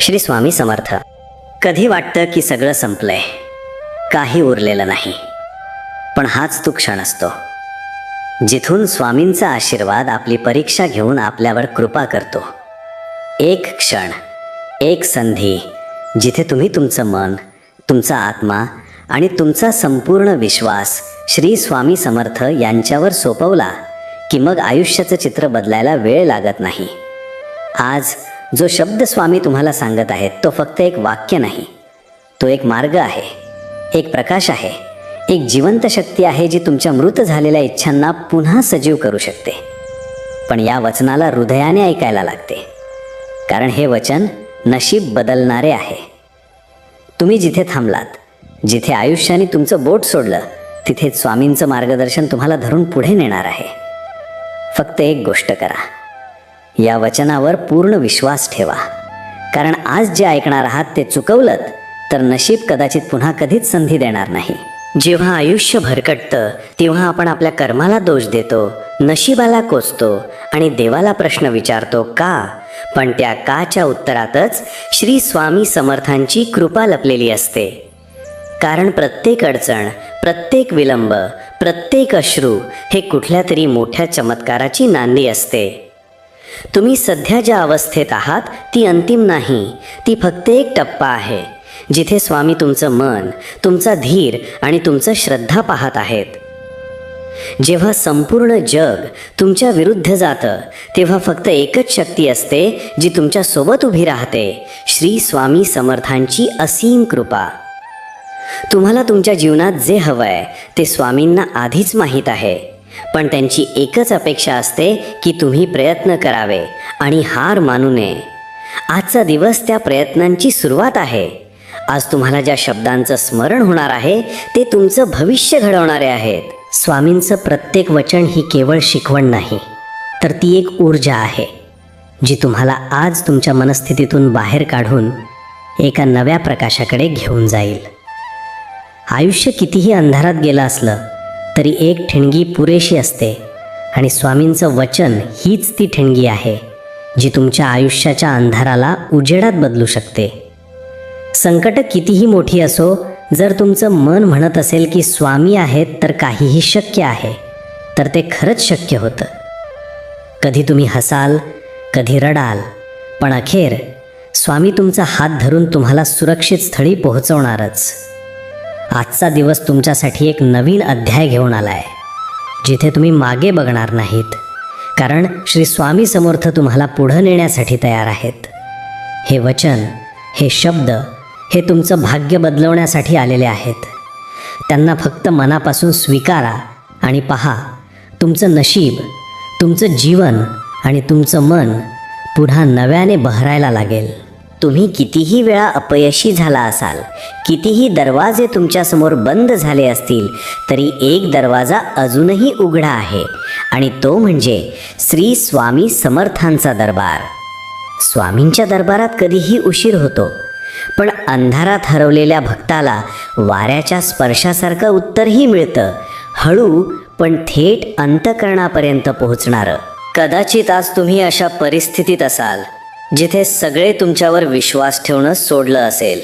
श्री स्वामी समर्थ. कधी वाटतं की सगळं संपलंय, काही उरलेलं नाही, पण हाच तो क्षण असतो जिथून स्वामींचा आशीर्वाद आपली परीक्षा घेऊन आपल्यावर कृपा करतो. एक क्षण, एक संधी जिथे तुम्ही तुमचं मन, तुमचा आत्मा आणि तुमचा संपूर्ण विश्वास श्री स्वामी समर्थ यांच्यावर सोपवला की मग आयुष्याचं चित्र बदलायला वेळ लागत नाही. आज जो शब्द स्वामी तुम्हाला सांगत आहेत तो फक्त एक वाक्य नाही, तो एक मार्ग आहे, एक प्रकाश आहे, एक जिवंत शक्ती आहे जी तुमच्या मृत झालेल्या इच्छांना पुन्हा सजीव करू शकते. पण या वचनाला हृदयाने ऐकायला लागते, कारण हे वचन नशीब बदलणारे आहे. तुम्ही जिथे थांबलात, जिथे आयुष्याने तुमचं बोट सोडलं, तिथेच स्वामींचं मार्गदर्शन तुम्हाला धरून पुढे नेणार आहे. फक्त एक गोष्ट करा, या वचनावर पूर्ण विश्वास ठेवा, कारण आज जे ऐकणार आहात ते चुकवलंत तर नशीब कदाचित पुन्हा कधीच संधी देणार नाही. जेव्हा आयुष्य भरकटतं तेव्हा आपण आपल्या कर्माला दोष देतो, नशिबाला कोसतो आणि देवाला प्रश्न विचारतो का. पण त्या काच्या उत्तरातच श्री स्वामी समर्थांची कृपा लपलेली असते. कारण प्रत्येक अडचण, प्रत्येक विलंब, प्रत्येक अश्रू हे कुठल्या तरी मोठ्या चमत्काराची नांदी असते. तुम्ही सध्या ज्या अवस्थेत आहात ती अंतिम नाही, ती फक्त एक टप्पा आहे जिथे स्वामी तुमचं मन, तुमचा धीर आणि तुमचं श्रद्धा पाहत आहेत. जेव्हा संपूर्ण जग तुमच्या विरुद्ध जातं तेव्हा फक्त एकच शक्ती असते जी तुमच्या सोबत उभी राहते, श्री स्वामी समर्थांची असीम कृपा. तुम्हाला तुमच्या जीवनात जे हवंय ते स्वामींना आधीच माहीत आहे, पण त्यांची एकच अपेक्षा असते की तुम्ही प्रयत्न करावे आणि हार मानू नये. आजचा दिवस त्या प्रयत्नांची सुरुवात आहे. आज तुम्हाला ज्या शब्दांचं स्मरण होणार आहे ते तुमचं भविष्य घडवणारे आहेत. स्वामींचं प्रत्येक वचन ही केवळ शिकवण नाही, तर ती एक ऊर्जा आहे जी तुम्हाला आज तुमच्या मनस्थितीतून बाहेर काढून एका नव्या प्रकाशाकडे घेऊन जाईल. आयुष्य कितीही अंधारात गेलं असलं तरी एक ठिणगी पुरेशी असते आणि स्वामींचं वचन हीच ती ठिणगी आहे जी तुमच्या आयुष्याच्या अंधाराला उजेडात बदलू शकते. संकट कितीही मोठी असो, जर तुमचं मन म्हणत असेल की स्वामी आहेत तर काहीही शक्य आहे, तर ते खरंच शक्य होतं. कधी तुम्ही हसाल, कधी रडाल, पण अखेर स्वामी तुमचा हात धरून तुम्हाला सुरक्षित स्थळी पोहोचवणारच. आजचा दिवस तुमच्यासाठी एक नवीन अध्याय घेऊन आला आहे, जिथे तुम्ही मागे बघणार नाहीत, कारण श्री स्वामी समर्थ तुम्हाला पुढं नेण्यासाठी तयार आहेत. हे वचन, हे शब्द, हे तुमचं भाग्य बदलवण्यासाठी आलेले आहेत. त्यांना फक्त मनापासून स्वीकारा आणि पहा, तुमचं नशीब, तुमचं जीवन आणि तुमचं मन पुन्हा नव्याने बहरायला लागेल. तुम्ही कितीही वेळा अपयशी झाला असाल, कितीही दरवाजे तुमच्यासमोर बंद झाले असतील, तरी एक दरवाजा अजूनही उघडा आहे आणि तो म्हणजे श्री स्वामी समर्थांचा दरबार. स्वामींच्या दरबारात कधीही उशीर होतो, पण अंधारात हरवलेल्या भक्ताला वाऱ्याच्या स्पर्शासारखं उत्तरही मिळतं, हळू पण थेट अंतःकरणापर्यंत पोहोचणारं. कदाचित आज तुम्ही अशा परिस्थितीत असाल जिथे सगळे तुमच्यावर विश्वास ठेवणं सोडलं असेल.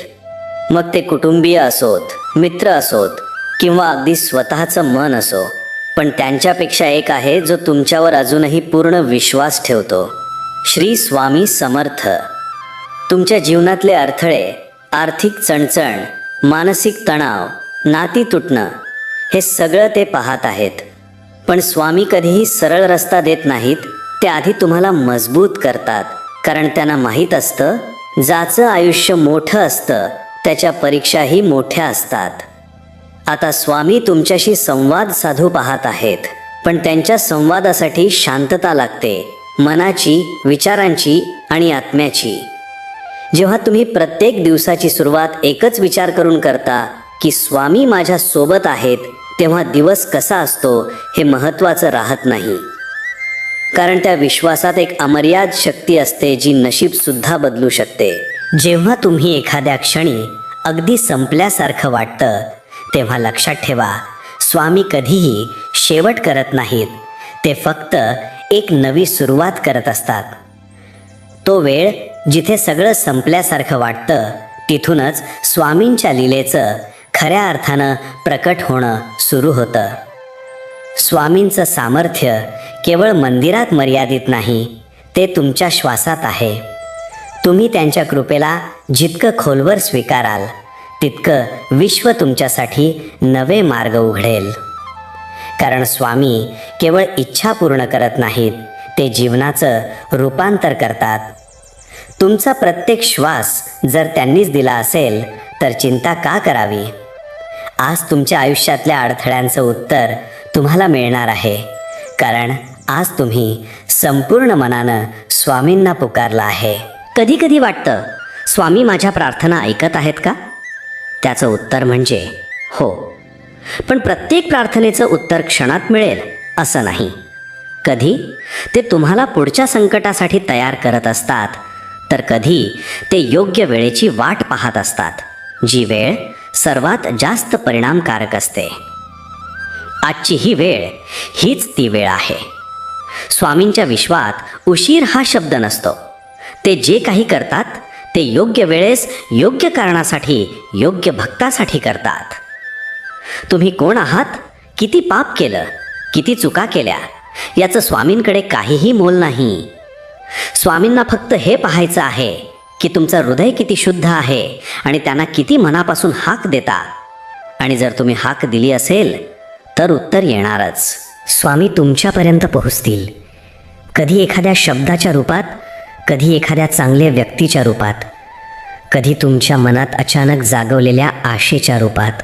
मग ते कुटुंबीय असोत, मित्र असोत किंवा अगदी स्वतःचं मन असो, पण त्यांच्यापेक्षा एक आहे जो तुमच्यावर अजूनही पूर्ण विश्वास ठेवतो, श्री स्वामी समर्थ. तुमच्या जीवनातले अडथळे, आर्थिक चणचण, मानसिक तणाव, नाती तुटणं, हे सगळं ते पाहत आहेत. पण स्वामी कधीही सरळ रस्ता देत नाहीत, ते आधी तुम्हाला मजबूत करतात, कारण त्यांना माहीत असतं ज्याचं आयुष्य मोठं असतं त्याच्या परीक्षाही मोठ्या असतात. आता स्वामी तुमच्याशी संवाद साधू पाहत आहेत, पण त्यांच्या संवादासाठी शांतता लागते, मनाची, विचारांची आणि आत्म्याची. जेव्हा तुम्ही प्रत्येक दिवसाची सुरुवात एकच विचार करून करता की स्वामी माझ्या सोबत आहेत, तेव्हा दिवस कसा असतो हे महत्त्वाचं राहत नाही, कारण त्या विश्वासात एक अमर्याद शक्ती असते जी नशीबसुद्धा बदलू शकते. जेव्हा तुम्ही एखाद्या क्षणी अगदी संपल्यासारखं वाटतं तेव्हा लक्षात ठेवा, स्वामी कधीही शेवट करत नाहीत, ते फक्त एक नवी सुरुवात करत असतात. तो वेळ जिथे सगळं संपल्यासारखं वाटतं तिथूनच स्वामींच्या लीलेचं खऱ्या अर्थानं प्रकट होणं सुरू होतं. स्वामींचं सामर्थ्य केवळ मंदिरात मर्यादित नाही, ते तुमच्या श्वासात आहे. तुम्ही त्यांच्या कृपेला जितकं खोलवर स्वीकाराल तितकं विश्व तुमच्यासाठी नवे मार्ग उघडेल. कारण स्वामी केवळ इच्छा पूर्ण करत नाहीत, ते जीवनाचं रूपांतर करतात. तुमचा प्रत्येक श्वास जर त्यांनीच दिला असेल तर चिंता का करावी? आज तुमच्या आयुष्यातल्या अडथळ्यांचं उत्तर तुम्हाला मिळणार आहे, कारण आज तुम्ही संपूर्ण मनानं स्वामींना पुकारलं आहे. कधी कधी वाटतं, स्वामी माझ्या प्रार्थना ऐकत आहेत का? त्याचं उत्तर म्हणजे हो. पण प्रत्येक प्रार्थनेचं उत्तर क्षणात मिळेल असं नाही. कधी ते तुम्हाला पुढच्या संकटासाठी तयार करत असतात, तर कधी ते योग्य वेळेची वाट पाहत असतात, जी वेळ सर्वात जास्त परिणामकारक असते. आजची ही वेळ हीच ती वेळ आहे. स्वामींच्या विश्वात उशीर हा शब्द नसतो. ते जे काही करतात ते योग्य वेळेस, योग्य कारणासाठी, योग्य भक्तासाठी करतात. तुम्ही कोण आहात, किती पाप केलं, किती चुका केल्या, याचं स्वामींकडे काहीही मोल नाही. स्वामींना फक्त हे पाहायचं आहे की तुमचं हृदय किती शुद्ध आहे आणि त्यांना किती मनापासून हाक देता. आणि जर तुम्ही हाक दिली असेल तर उत्तर येणारच. स्वामी तुमच्यापर्यंत पोहोचतील. कधी एखाद्या शब्दाच्या रूपात, कधी एखाद्या चांगल्या व्यक्तीच्या रूपात, कधी तुमच्या मनात अचानक जागवलेल्या आशेच्या रूपात.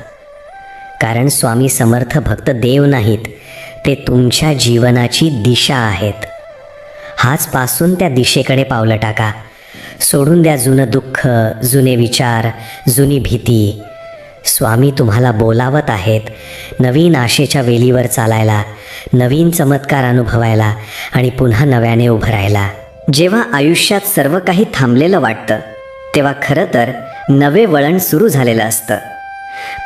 कारण स्वामी समर्थ भक्त देव नाहीत, ते तुमच्या जीवनाची दिशा आहेत. आजपासून त्या दिशेकडे पावलं टाका. सोडून द्या जुनं दुःख, जुने विचार, जुनी भीती. स्वामी तुम्हाला बोलावत आहेत नवीन आशेच्या वेलीवर चालायला, नवीन चमत्कार अनुभवायला आणि पुन्हा नव्याने उभं राहायला. जेव्हा आयुष्यात सर्व काही थांबलेलं वाटतं तेव्हा खरं तर नवे वळण सुरू झालेलं असतं.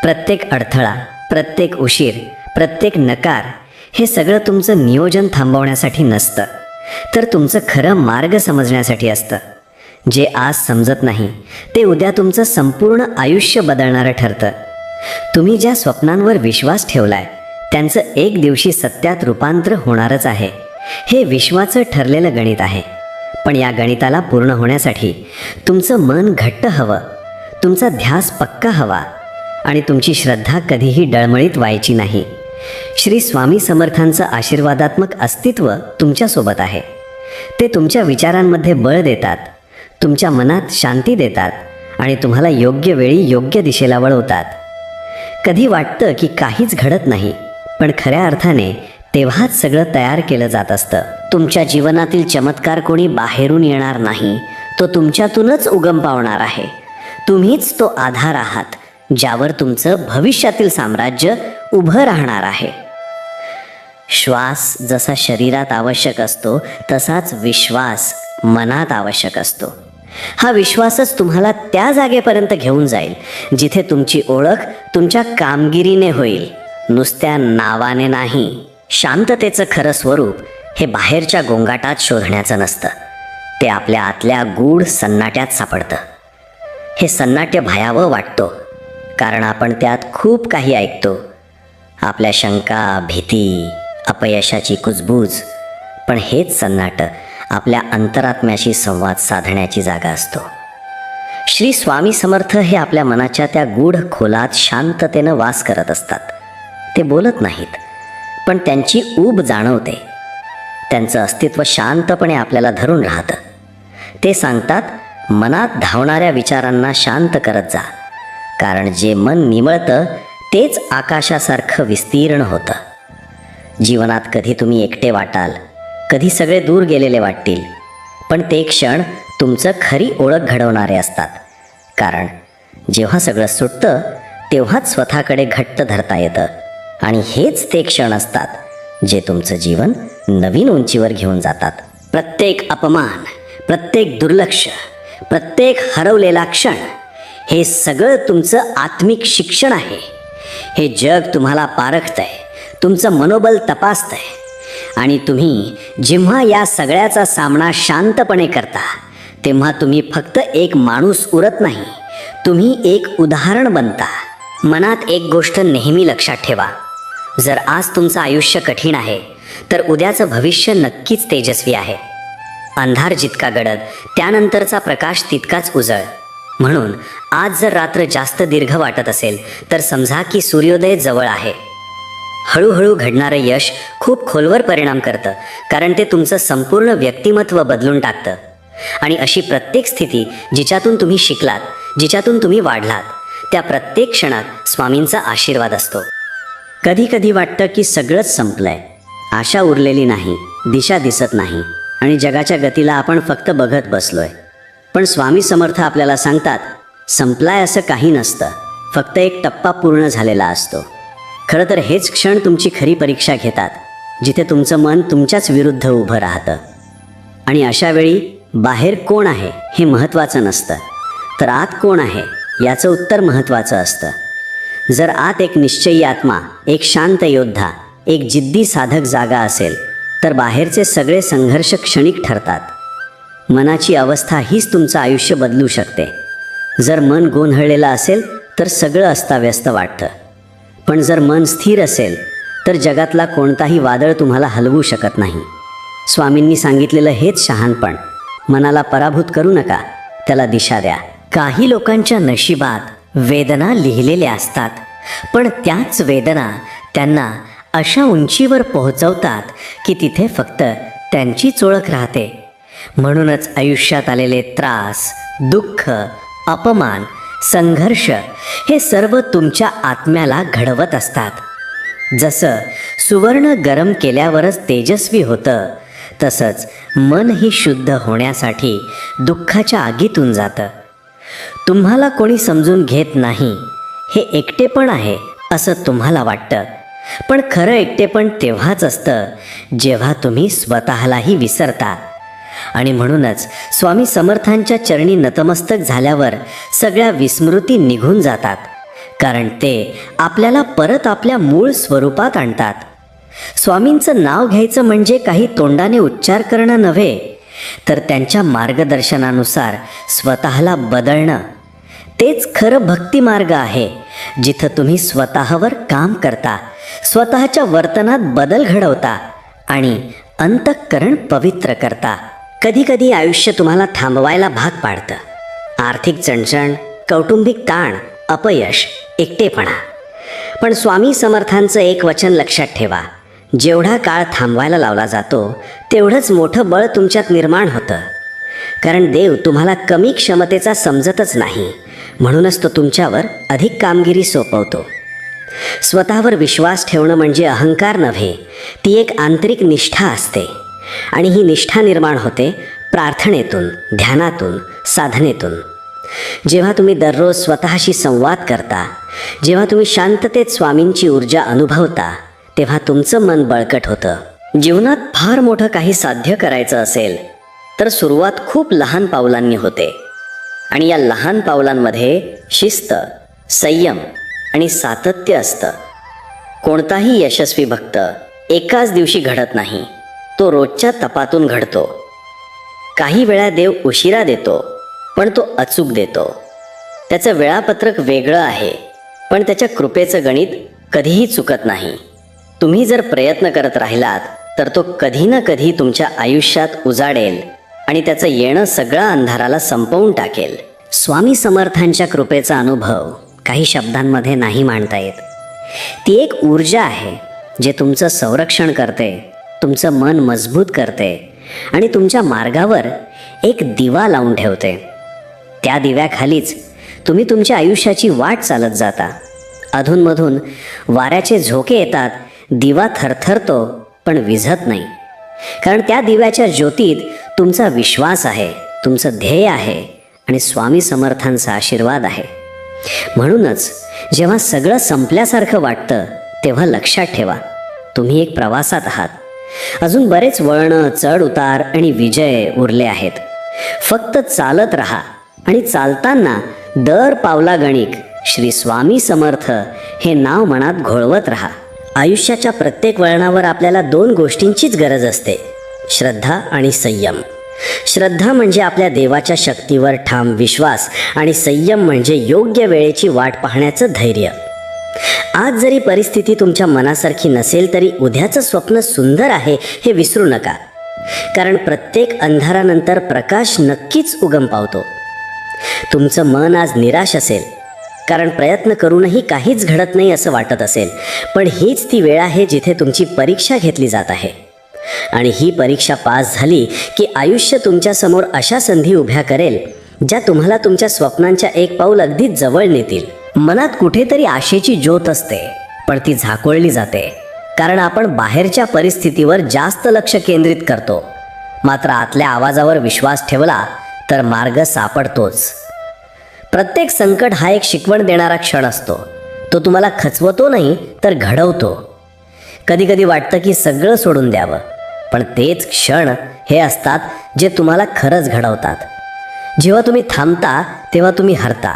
प्रत्येक अडथळा, प्रत्येक उशीर, प्रत्येक नकार हे सगळं तुमचं नियोजन थांबवण्यासाठी नसतं, तर तुमचं खरं मार्ग समजण्यासाठी असतं. जे आज समजत नाही ते उद्या तुमचं संपूर्ण आयुष्य बदलणारं ठरतं. तुम्ही ज्या स्वप्नांवर विश्वास ठेवलाय त्यांचं एक दिवशी सत्यात रूपांतर होणारच आहे. हे विश्वाचं ठरलेलं गणित आहे. पण या गणिताला पूर्ण होण्यासाठी तुमचं मन घट्ट हवं, तुमचा ध्यास पक्का हवा आणि तुमची श्रद्धा कधीही डळमळीत व्हायची नाही. श्री स्वामी समर्थांचं आशीर्वादात्मक अस्तित्व तुमच्यासोबत आहे. ते तुमच्या विचारांमध्ये बळ देतात, तुमच्या मनात शांती देतात आणि तुम्हाला योग्य वेळी योग्य दिशेला वळवतात. कधी वाटतं की काहीच घडत नाही, पण खऱ्या अर्थाने तेव्हाच सगळं तयार केलं जात असतं. तुमच्या जीवनातील चमत्कार कोणी बाहेरून येणार नाही, तो तुमच्यातूनच उगम पावणार आहे. तुम्हीच तो आधार आहात ज्यावर तुमचं भविष्यातील साम्राज्य उभं राहणार आहे. श्वास जसा शरीरात आवश्यक असतो तसाच विश्वास मनात आवश्यक असतो. हा विश्वासच तुम्हाला त्या जागेपर्यंत घेऊन जाईल जिथे तुमची ओळख तुमच्या कामगिरीने होईल, नुसत्या नावाने नाही. शांततेचं खरं स्वरूप हे बाहेरच्या गोंगाटात शोधण्याचं नसतं, ते आपल्या आतल्या गूढ सन्नाट्यात सापडतं. हे सन्नाट्य भयावह वाटतो कारण आपण त्यात खूप काही ऐकतो, आपल्या शंका, भीती, अपयशाची कुजबूज. पण हेच सन्नाटं आपल्या अंतरात्म्याशी संवाद साधण्याची जागा असतो. श्री स्वामी समर्थ हे आपल्या मनाच्या त्या गूढ खोलात शांततेनं वास करत असतात. ते बोलत नाहीत, पण त्यांची ऊब जाणवते. त्यांचं अस्तित्व शांतपणे आपल्याला धरून राहतं. ते सांगतात, मनात धावणाऱ्या विचारांना शांत करत जा, कारण जे मन निमळतं तेच आकाशासारखं विस्तीर्ण होतं. जीवनात कधी तुम्ही एकटे वाटाल, कधी सगळे दूर गेलेले वाटतील, पण ते क्षण तुमचं खरी ओळख घडवणारे असतात. कारण जेव्हा सगळं सुटतं तेव्हाच स्वतःकडे घट्ट धरता येतं आणि हेच ते क्षण असतात जे तुमचं जीवन नवीन उंचीवर घेऊन जातात. प्रत्येक अपमान, प्रत्येक दुर्लक्ष, प्रत्येक हरवलेला क्षण हे सगळं तुमचं आत्मिक शिक्षण आहे. हे जग तुम्हाला पारखतंय, तुमचं मनोबल तपासतंय आणि तुम्ही जेव्हा या सगळ्याचा सामना शांतपणे करता तेव्हा तुम्ही फक्त एक माणूस उरत नाही, तुम्ही एक उदाहरण बनता. मनात एक गोष्ट नेहमी लक्षात ठेवा, जर आज तुमचं आयुष्य कठीण आहे तर उद्याचं भविष्य नक्कीच तेजस्वी आहे. अंधार जितका गडद त्यानंतरचा प्रकाश तितकाच उजळ. म्हणून आज जर रात्र जास्त दीर्घ वाटत असेल तर समजा की सूर्योदय जवळ आहे. हळूहळू घडणारं यश खूप खोलवर परिणाम करतं, कारण ते तुमचं संपूर्ण व्यक्तिमत्व बदलून टाकतं. आणि अशी प्रत्येक स्थिती जिच्यातून तुम्ही शिकलात, जिच्यातून तुम्ही वाढलात, त्या प्रत्येक क्षणात स्वामींचा आशीर्वाद असतो. कधी कधी वाटतं की सगळंच संपलंय, आशा उरलेली नाही, दिशा दिसत नाही आणि जगाच्या गतीला आपण फक्त बघत बसलोय. पण स्वामी समर्थ आपल्याला सांगतात, संपलाय असं काही नसतं, फक्त एक टप्पा पूर्ण झालेला असतो. खरं तर हेच क्षण तुमची खरी परीक्षा घेतात, जिथे तुमचं मन तुमच्याच विरुद्ध उभं राहतं. आणि अशा वेळी बाहेर कोण आहे हे महत्त्वाचं नसतं, तर आत कोण आहे याचं उत्तर महत्त्वाचं असतं. जर आत एक निश्चयी आत्मा, एक शांत योद्धा, एक जिद्दी साधक जागा असेल तर बाहेरचे सगळे संघर्ष क्षणिक ठरतात. मनाची अवस्था हीच तुमचं आयुष्य बदलू शकते. जर मन गोंधळलेलं असेल तर सगळं अस्ताव्यस्त वाटतं, पण जर मन स्थिर असेल तर जगातला कोणताही वादळ तुम्हाला हलवू शकत नाही. स्वामींनी सांगितलेलं हेच शहाणपण. मनाला पराभूत करू नका, त्याला दिशा द्या. काही लोकांच्या नशिबात वेदना लिहिलेल्या असतात, पण त्याच वेदना त्यांना अशा उंचीवर पोहोचवतात की तिथे फक्त त्यांचीच ओळख राहते. म्हणूनच आयुष्यात आलेले त्रास, दुःख, अपमान, संघर्ष हे सर्व तुमच्या आत्म्याला घडवत असतात. जसं सुवर्ण गरम केल्यावरच तेजस्वी होतं, तसंच मनही शुद्ध होण्यासाठी दुःखाच्या आगीतून जातं. तुम्हाला कोणी समजून घेत नाही, हे एकटेपण आहे असं तुम्हाला वाटतं, पण खरं एकटेपण तेव्हाच असतं जेव्हा तुम्ही स्वतःलाही विसरता. आणि म्हणूनच स्वामी समर्थांच्या चरणी नतमस्तक झाल्यावर सगळ्या विस्मृती निघून जातात, कारण ते आपल्याला परत आपल्या मूळ स्वरूपात आणतात. स्वामींचं नाव घ्यायचं म्हणजे काही तोंडाने उच्चार करणं नव्हे, तर त्यांच्या मार्गदर्शनानुसार स्वतःला बदलणं. तेच खरं भक्ती मार्ग आहे, जिथं तुम्ही स्वतःवर काम करता, स्वतःच्या वर्तनात बदल घडवता आणि अंतःकरण पवित्र करता. कधी कधी आयुष्य तुम्हाला थांबवायला भाग पाडतं. आर्थिक चणचण, कौटुंबिक ताण, अपयश, एकटेपणा. पण स्वामी समर्थांचं एक वचन लक्षात ठेवा, जेवढा काळ थांबवायला लावला जातो तेवढंच मोठं बळ तुमच्यात निर्माण होतं. कारण देव तुम्हाला कमी क्षमतेचा समजतच नाही, म्हणूनच तो तुमच्यावर अधिक कामगिरी सोपवतो. स्वतःवर विश्वास ठेवणं म्हणजे अहंकार नव्हे, ती एक आंतरिक निष्ठा असते. आणि ही निष्ठा निर्माण होते प्रार्थनेतून, ध्यानातून, साधनेतून. जेव्हा तुम्ही दररोज स्वतःशी संवाद करता, जेव्हा तुम्ही शांततेत स्वामींची ऊर्जा अनुभवता, तेव्हा तुमचं मन बळकट होतं. जीवनात फार मोठं काही साध्य करायचं असेल तर सुरुवात खूप लहान पावलांनी होते. आणि या लहान पावलांमध्ये शिस्त, संयम आणि सातत्य असतं. कोणताही यशस्वी भक्त एकाच दिवशी घडत नाही, तो रोजच्या तपातून घडतो. काही वेळा देव उशिरा देतो, पण तो अचूक देतो. त्याचं वेळापत्रक वेगळं आहे, पण त्याच्या कृपेचं गणित कधीही चुकत नाही. तुम्ही जर प्रयत्न करत राहिलात तर तो कधी ना कधी तुमच्या आयुष्यात उजाडेल आणि त्याचं येणं सगळ्या अंधाराला संपवून टाकेल. स्वामी समर्थांच्या कृपेचा अनुभव काही शब्दांमध्ये नाही मांडता येत. ती एक ऊर्जा आहे जे तुमचं संरक्षण करते, तुमचं मन मजबूत करते आणि तुमच्या मार्गावर एक दिवा लावून ठेवते. त्या दिव्याखालीच तुम्ही तुमच्या आयुष्याची वाट चालत जाता. अधूनमधून वाऱ्याचे झोके येतात, दिवा थरथरतो पण विझत नाही, कारण त्या दिव्याच्या ज्योतीत तुमचा विश्वास आहे, तुमचं ध्येय आहे आणि स्वामी समर्थांचा आशीर्वाद आहे. म्हणूनच जेव्हा सगळं संपल्यासारखं वाटतं तेव्हा लक्षात ठेवा, तुम्ही एक प्रवासात आहात. अजून बरेच वळणं, चढ उतार आणि विजय उरले आहेत. फक्त चालत राहा आणि चालताना दर पावलागणिक श्री स्वामी समर्थ हे नाव मनात घोळवत राहा. आयुष्याच्या प्रत्येक वळणावर आपल्याला 2 गोष्टींचीच गरज असते, श्रद्धा आणि संयम. श्रद्धा म्हणजे आपल्या देवाच्या शक्तीवर ठाम विश्वास आणि संयम म्हणजे योग्य वेळेची वाट पाहण्याचं धैर्य. आज जरी परिस्थिती तुमच्या मनासारखी नसेल तरी उद्याचं स्वप्न सुंदर आहे हे विसरू नका. कारण प्रत्येक अंधारानंतर प्रकाश नक्कीच उगम पावतो. तुमचं मन आज निराश असेल कारण प्रयत्न करूनही काहीच घडत नाही असं वाटत असेल, पण हीच ती वेळ आहे जिथे तुमची परीक्षा घेतली जात आहे. आणि ही परीक्षा पास झाली की आयुष्य तुमच्यासमोर अशा संधी उभ्या करेल ज्या तुम्हाला तुमच्या स्वप्नांच्या एक पाऊल अगदी जवळ नेतील. मनात कुठेतरी आशेची ज्योत असते, पण ती झाकोळली जाते कारण आपण बाहेरच्या परिस्थितीवर जास्त लक्ष केंद्रित करतो. मात्र आतल्या आवाजावर विश्वास ठेवला तर मार्ग सापडतोच. प्रत्येक संकट हा एक शिकवण देणारा क्षण असतो. तो तुम्हाला खचवतो नाही तर घडवतो. कधी कधी वाटतं की सगळं सोडून द्यावं, पण तेच क्षण हे असतात जे तुम्हाला खरंच घडवतात. जेव्हा तुम्ही थांबता तेव्हा तुम्ही हरता,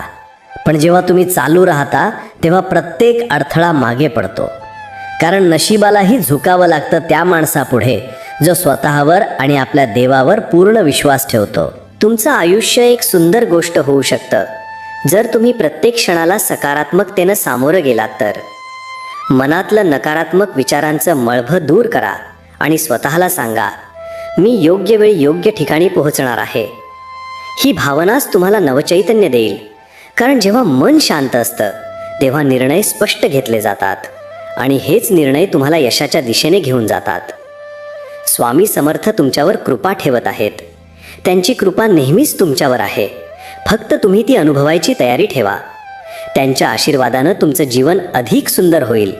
पण जेव्हा तुम्ही चालू राहता तेव्हा प्रत्येक अडथळा मागे पडतो. कारण नशिबालाही झुकावं लागतं त्या माणसापुढे जो स्वतःवर आणि आपल्या देवावर पूर्ण विश्वास ठेवतो. तुमचं आयुष्य एक सुंदर गोष्ट होऊ शकतं जर तुम्ही प्रत्येक क्षणाला सकारात्मकतेनं सामोरं गेलात तर. मनातलं नकारात्मक विचारांचं मळभ दूर करा आणि स्वतःला सांगा, मी योग्य वेळी योग्य ठिकाणी पोहोचणार आहे. ही भावनाच तुम्हाला नवचैतन्य देईल. कारण जेव्हा मन शांत असतं तेव्हा निर्णय स्पष्ट घेतले जातात आणि हेच निर्णय तुम्हाला यशाच्या दिशेने घेऊन जातात. स्वामी समर्थ तुमच्यावर कृपा ठेवत आहेत. त्यांची कृपा नेहमीच तुमच्यावर आहे. फक्त तुम्ही ती अनुभवायची तयारी ठेवा. त्यांच्या आशीर्वादानं तुमचं जीवन अधिक सुंदर होईल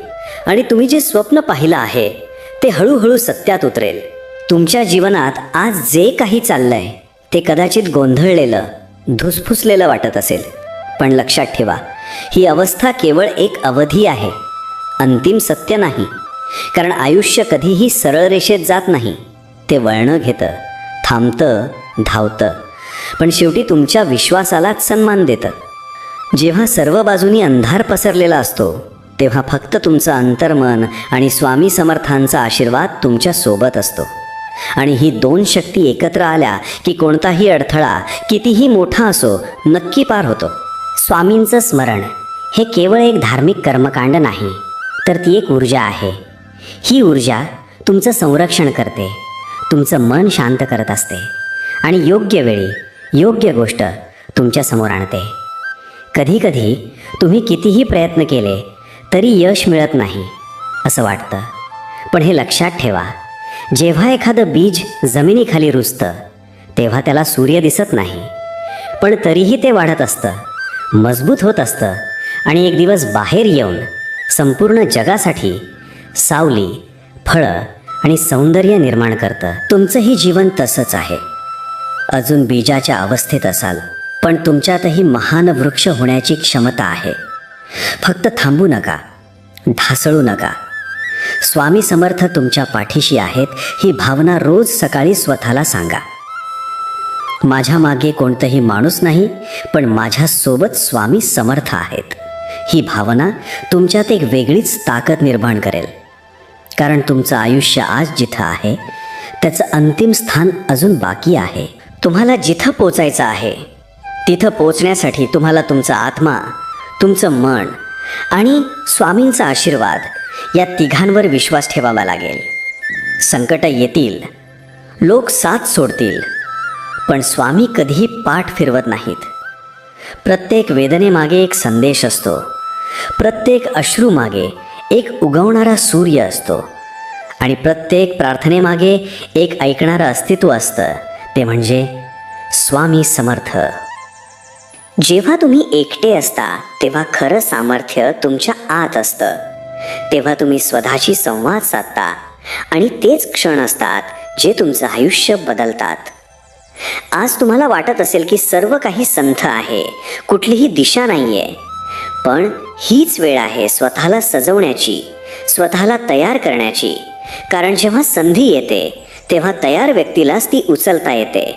आणि तुम्ही जे स्वप्न पाहिलं आहे ते हळूहळू सत्यात उतरेल. तुमच्या जीवनात आज जे काही चाललंय ते कदाचित गोंधळलेलं, धुसफुसलेलं वाटत असेल, पण लक्षात ठेवा, ही अवस्था केवळ एक अवधी आहे, अंतिम सत्य नाही. कारण आयुष्य कधीही सरळ रेषेत जात नाही. ते वळणं घेतं, थांबतं, धावतं, पण शेवटी तुमच्या विश्वासालाच सन्मान देतं. जेव्हा सर्व बाजूनी अंधार पसरलेला असतो तेव्हा फक्त तुमचं अंतर्मन आणि स्वामी समर्थांचा आशीर्वाद तुमच्या सोबत असतो. आणि ही दोन शक्ती एकत्र आल्या की कोणताही अडथळा कितीही मोठा असो नक्की पार होतो. स्वामींचं स्मरण हे केवळ एक धार्मिक कर्मकांड नाही, तर ती एक ऊर्जा आहे. ही ऊर्जा तुमचं संरक्षण करते, तुमचं मन शांत करत असते आणि योग्य वेळी योग्य गोष्ट तुमच्यासमोर आणते. कधीकधी तुम्ही कितीही प्रयत्न केले तरी यश मिळत नाही असं वाटतं, पण हे लक्षात ठेवा, जेव्हा एखादं बीज जमिनीखाली रुजतं तेव्हा त्याला सूर्य दिसत नाही, पण तरीही ते वाढत असतं, मजबूत होत असतं आणि एक दिवस बाहेर येऊन संपूर्ण जगासाठी सावली, फळं आणि सौंदर्य निर्माण करतं. तुमचंही जीवन तसंच आहे. अजून बीजाच्या अवस्थेत असाल, पण तुमच्यातही महान वृक्ष होण्याची क्षमता आहे. फक्त थांबू नका, ढासळू नका. स्वामी समर्थ तुमच्या पाठीशी आहेत ही भावना रोज सकाळी स्वतःला सांगा. माझ्या मागे कोणताही माणूस नाही, पण माझ्यासोबत स्वामी समर्थ आहेत. ही भावना तुमच्यात एक वेगळीच ताकद निर्माण करेल. कारण तुमचं आयुष्य आज जिथं आहे त्याचं अंतिम स्थान अजून बाकी आहे. तुम्हाला जिथं पोचायचं आहे तिथं पोचण्यासाठी तुम्हाला तुमचा आत्मा, तुमचं मन आणि स्वामींचा आशीर्वाद या तिघांवर विश्वास ठेवावा लागेल. संकट येतील, लोक साथ सोडतील, पण स्वामी कधीही पाठ फिरवत नाहीत. प्रत्येक वेदनेमागे एक संदेश असतो, प्रत्येक अश्रूमागे एक उगवणारा सूर्य असतो आणि प्रत्येक प्रार्थनेमागे एक ऐकणारं अस्तित्व असतं, ते म्हणजे स्वामी समर्थ. जेव्हा तुम्ही एकटे असता तेव्हा खरं सामर्थ्य तुमच्या आत असतं. तेव्हा तुम्ही स्वतःशी संवाद साधता आणि तेच क्षण असतात जे तुमचं आयुष्य बदलतात. आज तुम्हाला वाटत असेल की सर्व काही संथ आहे, कुठलीही दिशा नाही आहे, पण हीच वेळ आहे स्वतःला सजवण्याची, स्वतःला तयार करण्याची. कारण जेव्हा संधी येते तेव्हा तयार व्यक्तीलाच ती उचलता येते.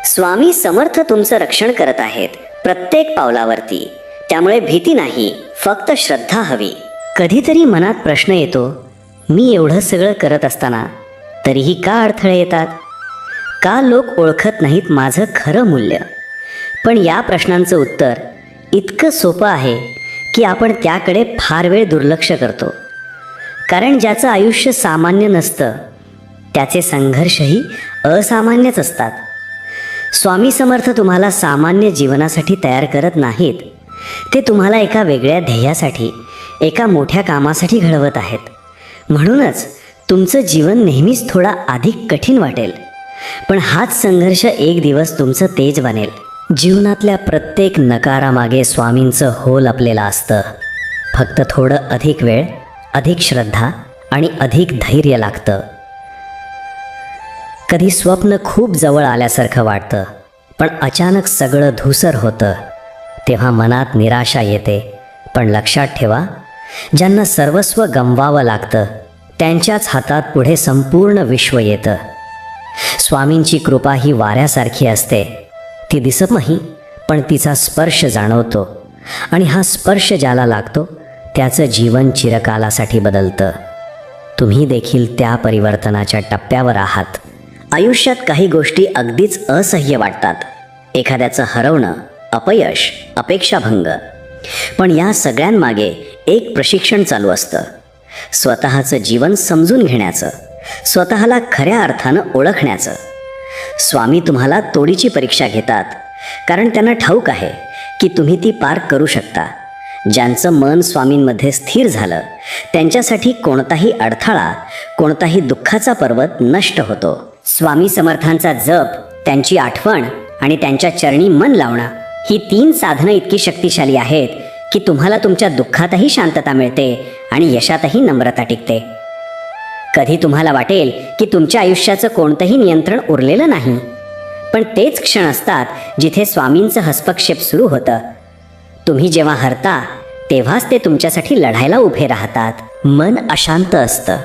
स्वामी समर्थ तुमचं रक्षण करत आहेत प्रत्येक पावलावरती. त्यामुळे भीती नाही, फक्त श्रद्धा हवी. कधीतरी मनात प्रश्न येतो, मी एवढं सगळं करत असताना तरीही का अडथळे येतात? का लोक ओळखत नाहीत माझं खरं मूल्य? पण या प्रश्नांचं उत्तर इतकं सोपं आहे की आपण त्याकडे फार वेळ दुर्लक्ष करतो. कारण ज्याचं आयुष्य सामान्य नसतं त्याचे संघर्षही असामान्यच असतात. स्वामी समर्थ तुम्हाला सामान्य जीवनासाठी तयार करत नाहीत. ते तुम्हाला एका वेगळ्या ध्येयासाठी, एका मोठ्या कामासाठी घडवत आहेत. म्हणूनच तुमचं जीवन नेहमीच थोडा अधिक कठीण वाटेल, पण हाच संघर्ष एक दिवस तुमचं तेज बनेल. जीवनातल्या प्रत्येक नकारामागे स्वामींचं हो लपलेलं असतं. फक्त थोडं अधिक वेळ, अधिक श्रद्धा आणि अधिक धैर्य लागतं. कधी स्वप्न खूप जवळ आल्यासारखं वाटतं, पण अचानक सगळं धूसर होतं. तेव्हा मनात निराशा येते. पण लक्षात ठेवा, ज्यांना सर्वस्व गमवावं लागतं त्यांच्याच हातात पुढे संपूर्ण विश्व येतं. स्वामींची कृपा ही वाऱ्यासारखी असते. ती दिसत नाही, पण तिचा स्पर्श जाणवतो. आणि हा स्पर्श ज्याला लागतो त्याचं जीवन चिरकालासाठी बदलतं. तुम्ही देखील त्या परिवर्तनाच्या टप्प्यावर आहात. आयुष्यात काही गोष्टी अगदीच असह्य वाटतात. एखाद्याचं हरवणं, अपयश, अपेक्षाभंग. पण या सगळ्यांमागे एक प्रशिक्षण चालू असतं. स्वतःचं जीवन समजून घेण्याचं, स्वतःला खऱ्या अर्थानं ओळखण्याचं. स्वामी तुम्हाला तोडीची परीक्षा घेतात, कारण त्यांना ठाऊक आहे की तुम्ही ती पार करू शकता. ज्यांचं मन स्वामींमध्ये स्थिर झालं त्यांच्यासाठी कोणताही अडथळा, कोणताही दुःखाचा पर्वत नष्ट होतो. स्वामी समर्थांचा जप, त्यांची आठवण आणि त्यांच्या चरणी मन लावणं ही 3 साधनं इतकी शक्तिशाली आहेत की तुम्हाला तुमच्या दुःखातही शांतता मिळते आणि यशातही नम्रता टिकते. कधी तुम्हाला वाटेल की तुमच्या आयुष्याचं कोणतंही नियंत्रण उरलेलं नाही, पण तेच क्षण असतात जिथे स्वामींचं हस्तक्षेप सुरू होतं. तुम्ही जेव्हा हरता तेव्हाच ते तुमच्यासाठी लढायला उभे राहतात. मन अशांत असतं,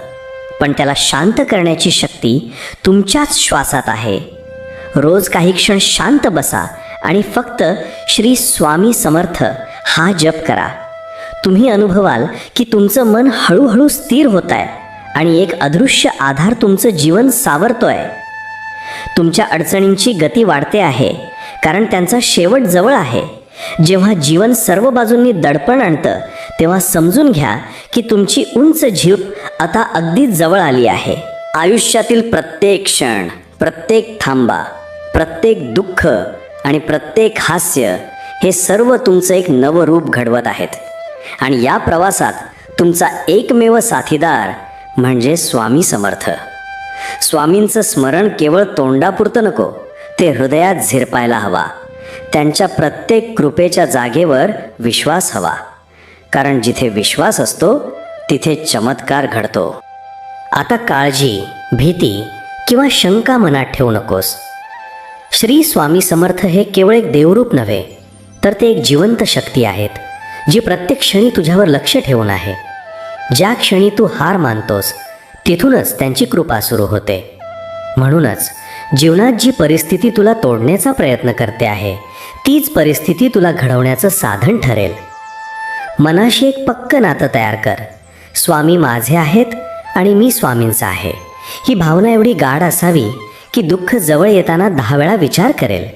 पण त्याला शांत करण्याची शक्ती तुमच्याच श्वासात आहे. रोज काही क्षण शांत बसा आणि फक्त श्री स्वामी समर्थ हा जप करा. तुम्ही अनुभवाल की तुमचं मन हळूहळू स्थिर होत आहे आणि एक अदृश्य आधार तुमचं जीवन सावरतोय. तुमच्या अडचणींची गती वाढते आहे, कारण त्यांचा शेवट जवळ आहे. जेव्हा जीवन सर्व बाजूंनी दडपण आणतं तेव्हा समजून घ्या की तुमची उंच झीप आता अगदी जवळ आली आहे. आयुष्यातील प्रत्येक क्षण, प्रत्येक थांबा, प्रत्येक दुःख आणि प्रत्येक हास्य हे सर्व तुमचं एक नवं रूप घडवत आहेत. आणि या प्रवासात तुमचा एकमेव साथीदार म्हणजे स्वामी समर्थ. स्वामींचं स्मरण केवळ तोंडापुरतं नको, ते हृदयात झिरपायला हवा. त्यांच्या प्रत्येक कृपेच्या जागेवर विश्वास हवा, कारण जिथे विश्वास असतो तिथे चमत्कार घडतो. आता काळजी, भीती किंवा शंका मनात ठेवू नकोस. श्री स्वामी समर्थ हे केवळ एक देवरूप नव्हे, तर ते एक जिवंत शक्ती आहेत, जी प्रत्येक क्षणी तुझ्यावर लक्ष ठेवून आहे. ज्या क्षणी तू हार मानतोस तिथूनच त्यांची कृपा सुरू होते. म्हणूनच जीवनात जी परिस्थिती तुला तोडण्याचा प्रयत्न करते आहे तीच परिस्थिती तुला घडवण्याचं साधन ठरेल. मनाशी एक पक्कं नातं तयार कर. स्वामी माझे आहेत आणि मी स्वामींचा आहे. ही भावना एवढी गाढ असावी की दुःख जवळ येताना 10 वेळा विचार करेल.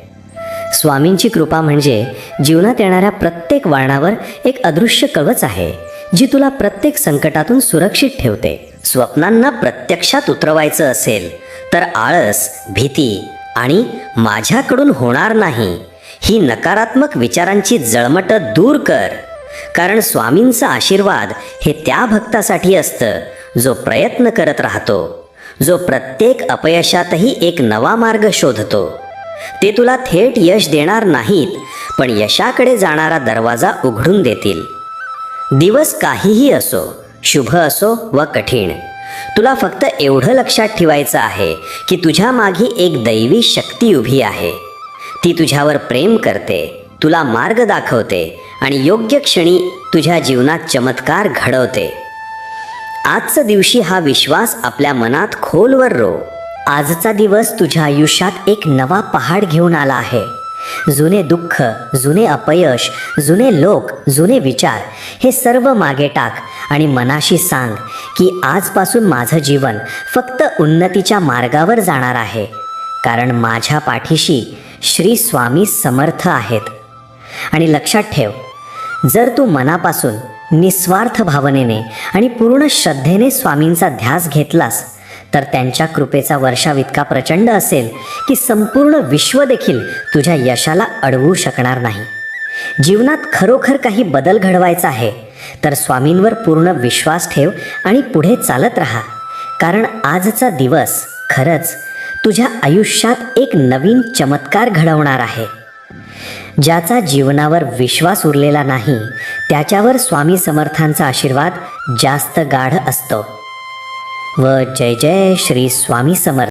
स्वामींची कृपा म्हणजे जीवनात येणाऱ्या प्रत्येक वळणावर एक अदृश्य कवच आहे, जी तुला प्रत्येक संकटातून सुरक्षित ठेवते. स्वप्नांना प्रत्यक्षात उतरवायचं असेल तर आळस, भीती आणि माझ्याकडून होणार नाही ही नकारात्मक विचारांची जळमट दूर कर. कारण स्वामींचा आशीर्वाद हे त्या भक्तासाठी असतं जो प्रयत्न करत राहतो, जो प्रत्येक अपयशातही एक नवा मार्ग शोधतो. ते तुला थेट यश देणार नाहीत, पण यशाकडे जाणारा दरवाजा उघडून देतील. दिवस काहीही असो, शुभ असो व कठीण, तुला फक्त एवढं लक्षात ठेवायचं आहे की तुझ्या मागे एक दैवी शक्ती उभी आहे. ती तुझ्यावर प्रेम करते, तुला मार्ग दाखवते आणि योग्य क्षणी तुझ्या जीवनात चमत्कार घडवते. आजच्या दिवशी हा विश्वास आपल्या मनात खोलवर रो. आजचा दिवस तुझ्या आयुष्यात एक नवा पहाड घेऊन आला आहे. जुने दुःख, जुने अपयश, जुने लोक, जुने विचार हे सर्व मागे टाक आणि मनाशी सांग की आजपासून माझं जीवन फक्त उन्नतीच्या मार्गावर जाणार आहे. कारण माझ्या पाठीशी श्री स्वामी समर्थ आहेत. आणि लक्षात ठेव, जर तू मनापासून निस्वार्थ भावनेने आणि पूर्ण श्रद्धेने स्वामींचा ध्यास घेतलास तर त्यांच्या कृपेचा वर्षाव इतका प्रचंड असेल की संपूर्ण विश्व देखील तुझ्या यशाला अडवू शकणार नाही. जीवनात खरोखर काही बदल घडवायचा आहे तर स्वामींवर पूर्ण विश्वास ठेव आणि पुढे चालत राहा. कारण आजचा दिवस खरंच तुझ्या आयुष्यात एक नवीन चमत्कार घडवणार आहे. ज्याचा जीवनावर विश्वास उरलेला नाही त्याच्यावर स्वामी समर्थांचा आशीर्वाद जास्त गाढ असतो. व जय जय श्री स्वामी समर्थ.